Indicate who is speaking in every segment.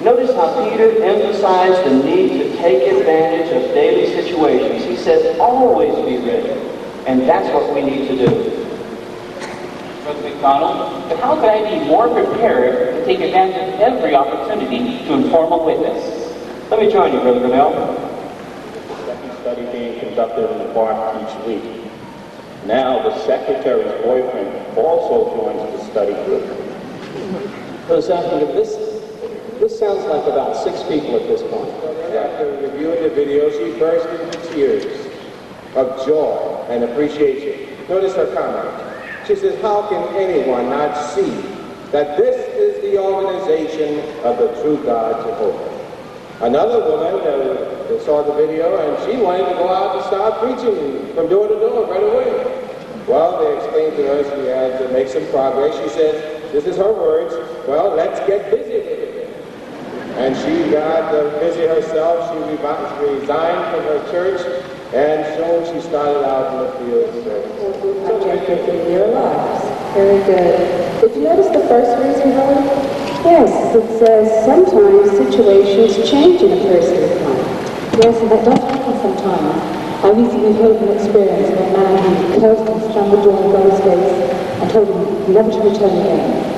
Speaker 1: Notice how Peter emphasized the need to take advantage of daily situations. He says, always be ready. And that's what we need to do.
Speaker 2: Brother McDonald, but how could I be more prepared to take advantage of every opportunity to inform a witness?
Speaker 1: Let me join you, Brother Grinnell.
Speaker 3: Second study being conducted in the park each week. Now the secretary's boyfriend also joins the study group.
Speaker 4: Brother Safran, this sounds like about 6 people at this point.
Speaker 5: After reviewing the video, she burst into tears of joy and appreciation. Notice her comment. She says, how can anyone not see that this is the organization of the true God Jehovah? Another woman saw the video and she wanted to go out and start preaching from door to door right away. Well, they explained to her she had to make some progress. She says, this is her words, well, let's get busy with it. And she got busy herself. She resigned from her church, and soon she started out in the field service.
Speaker 6: Objective in your lives. Very good. Did you notice the first reason, Helen? Yes, it says sometimes situations change in a person's life. Yes, and that does happen sometimes. I recently heard of an experience of a man who closed and slammed the door in God's face and told him never to return again.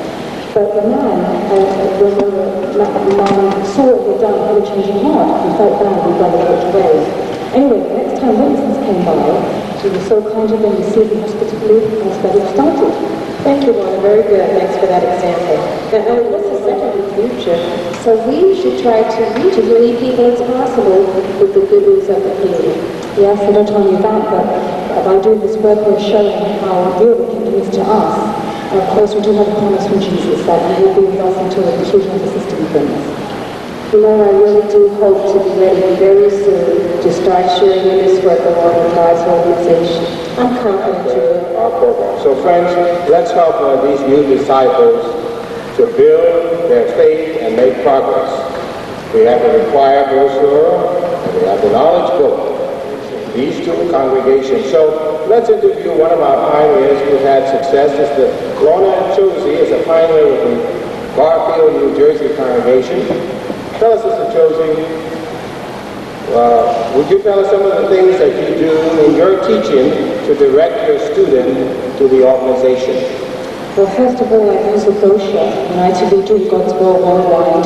Speaker 6: But the man, the man saw what he'd done, had a change of heart. He felt bad and brother walked away. Anyway, the next time witnesses came by, he was so kind of them, received them hospitably, and the study started.
Speaker 7: Thank you, Lorna. Very good. Thanks for that example. Now, Ellen, what's the second future?
Speaker 6: So we should try to reach as many people as possible with the good news of the kingdom.
Speaker 8: Yes, and not only that, but by doing this work, we're showing how real the kingdom is to us. And of course, we do have a promise from Jesus that he will be with us until the conclusion of the system of things.
Speaker 6: You know, I really do hope to be ready very soon to start sharing in this work along with God's organization. I'm confident you will.
Speaker 5: Our program. So friends, let's help these new disciples to build their faith and make progress. We have the required brochure and we have the knowledge book. These two congregations. So let's interview one of our pioneers who had success. Sister Lorna Chosi is a pioneer with the Garfield, New Jersey congregation. Tell us, Sister Chosi, would you tell us some of the things that you do in your teaching to direct your student to the organization?
Speaker 8: Well, first of all, I use a brochure when I to be doing God's will worldwide.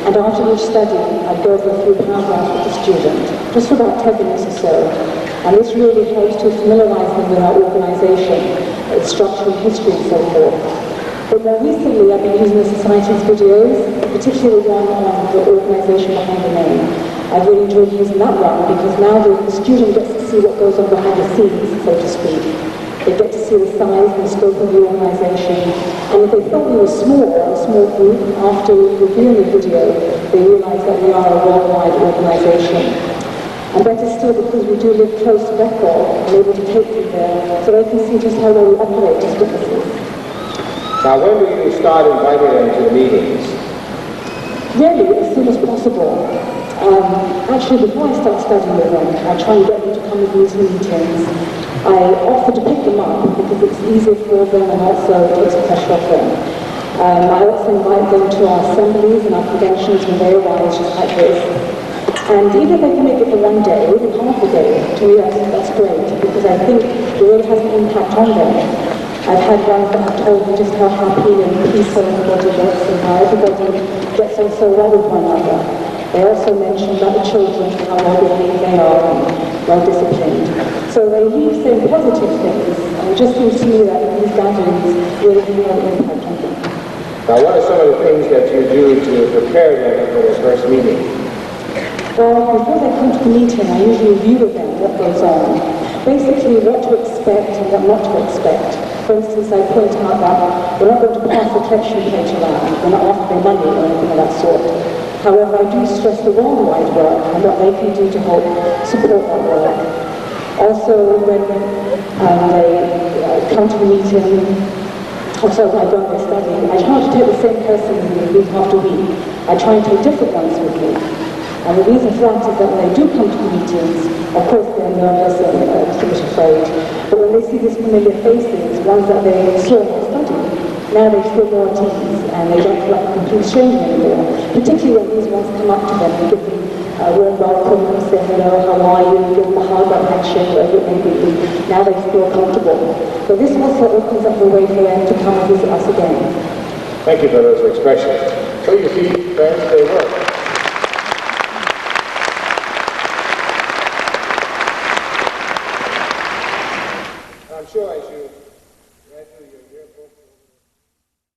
Speaker 8: And after each study, I'd go over a few paragraphs with the student, just for about 10 minutes or so. And this really helps to familiarize them with our organization, its structure and history and so forth. But more recently, I've been using the Society's videos, particularly one on the organization behind the name. I've really enjoyed using that one because now the student gets to see what goes on behind the scenes, so to speak. They get to see the size and scope of the organization. And if they thought we were small, a small group, after reviewing the video, they realize that we are a worldwide organization. And better still, because we do live close to Bethel, I'm able to take them there so they can see just how well we operate as witnesses.
Speaker 5: Now, when do you start inviting them to the meetings?
Speaker 8: Really, as soon as possible. Actually, before I start studying with them, I try and get them to come with me to meetings. I offer to pick them up because it's easier for them and also it takes pressure off them. I also invite them to our assemblies and our conventions when they arise, just like this. And even if they can make it for one day, or even half a day, to me that's great because I think it really has an impact on them. I've had ones that have told me just how happy and peaceful everybody gets and how everybody gets on so well with one another. They also mentioned about the children, how well-behaved they are and well-disciplined. So they leave saying positive things, and it just seems to me that these gatherings really have an impact on them.
Speaker 5: Now, what are some of the things that you do to prepare them for their first meeting?
Speaker 8: Well, before they come to the meeting, I usually review with them what goes on. Basically, what to expect and what not to expect. For instance, I point out that we're not going to pass the collection plate around. We're not offering money or anything of that sort. However, I do stress the worldwide work and what they can do to help support that work. Also, when they come to the meeting, also when I go on their study, I try to take the same person with me week after week. I try and take different ones with me. And the reason for that is that when they do come to the meetings, of course they're nervous and a bit afraid, but when they see these familiar faces, ones that they saw in the study, Now they feel more at ease and they don't feel like a complete stranger anymore, particularly when these ones come up to them and give them a warm welcome and say hello, how are you, give them a hug or handshake, whatever it may be. Now they feel comfortable. So this also opens up the way for them to come and visit us again.
Speaker 5: Thank you for those expressions. So you see, friends, they work. I'm sure as you